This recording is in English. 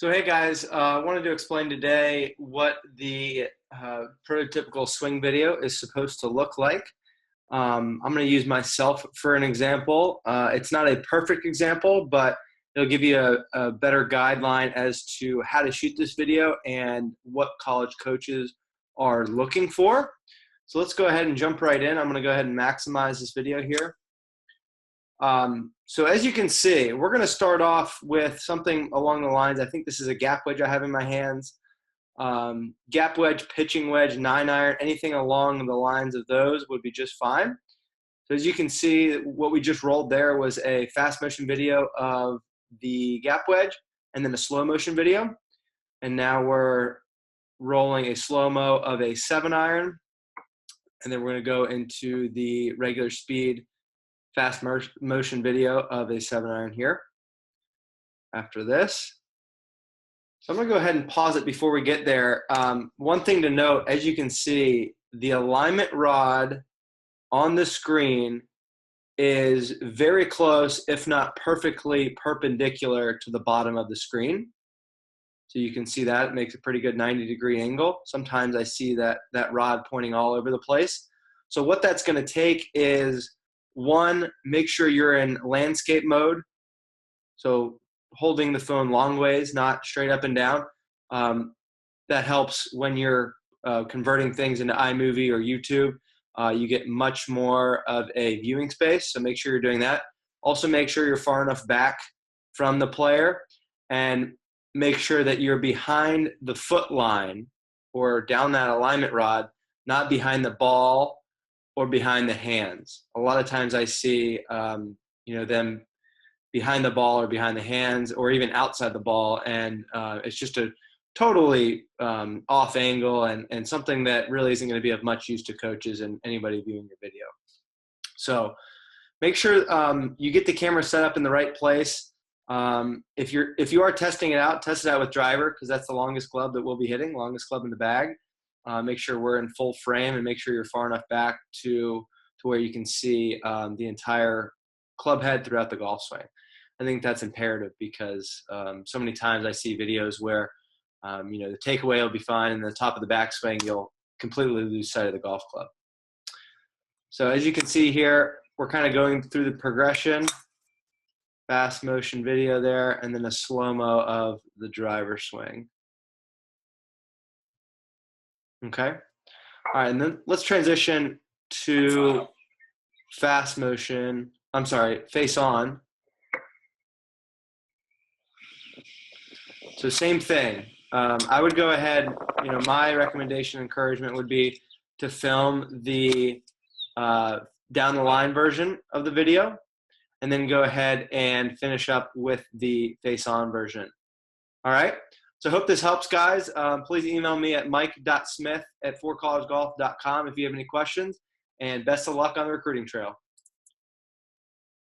So hey guys, I wanted to explain today what the prototypical swing video is supposed to look like. I'm going to use myself for an example. It's not a perfect example, but it'll give you a better guideline as to how to shoot this video and what college coaches are looking for. So let's go ahead and jump right in. I'm going to go ahead and maximize this video here. So as you can see, we're going to start off with something along the lines. I think this is a gap wedge I have in my hands. Gap wedge, pitching wedge, 9-iron, anything along the lines of those would be just fine. So as you can see, what we just rolled there was a fast motion video of the gap wedge and then a slow motion video. And now we're rolling a slow-mo of a 7-iron. And then we're going to go into the regular speed fast motion video of a 7-iron here after this. So I'm going to go ahead and pause it before we get there. One thing to note, as you can see, the alignment rod on the screen is very close, if not perfectly perpendicular to the bottom of the screen. So you can see that it makes a pretty good 90-degree angle. Sometimes I see that rod pointing all over the place. So what that's going to take is, one, make sure you're in landscape mode. So holding the phone long ways, not straight up and down. That helps when you're converting things into iMovie or YouTube. You get much more of a viewing space, so make sure you're doing that. Also make sure you're far enough back from the player, and make sure that you're behind the foot line or down that alignment rod, not behind the ball or behind the hands. A lot of times I see them behind the ball or behind the hands or even outside the ball, and it's just a totally off angle and something that really isn't going to be of much use to coaches and anybody viewing your video. So make sure you get the camera set up in the right place. If you are testing it out, test it out with driver, because that's the longest club that we'll be hitting, longest club in the bag. Make sure we're in full frame, and make sure you're far enough back to where you can see the entire club head throughout the golf swing. I think that's imperative because so many times I see videos where the takeaway will be fine, and the top of the backswing you'll completely lose sight of the golf club. So as you can see here, we're kind of going through the progression. Fast motion video there, and then a slow-mo of the driver swing. Okay. All right, and then let's transition to fast motion. I'm sorry, face on. So same thing. I would go ahead, my recommendation, encouragement would be to film the down the line version of the video, and then go ahead and finish up with the face on version. All right. So I hope this helps, guys. Please email me at mike.smith@ForeCollegeGolf.com if you have any questions, and best of luck on the recruiting trail.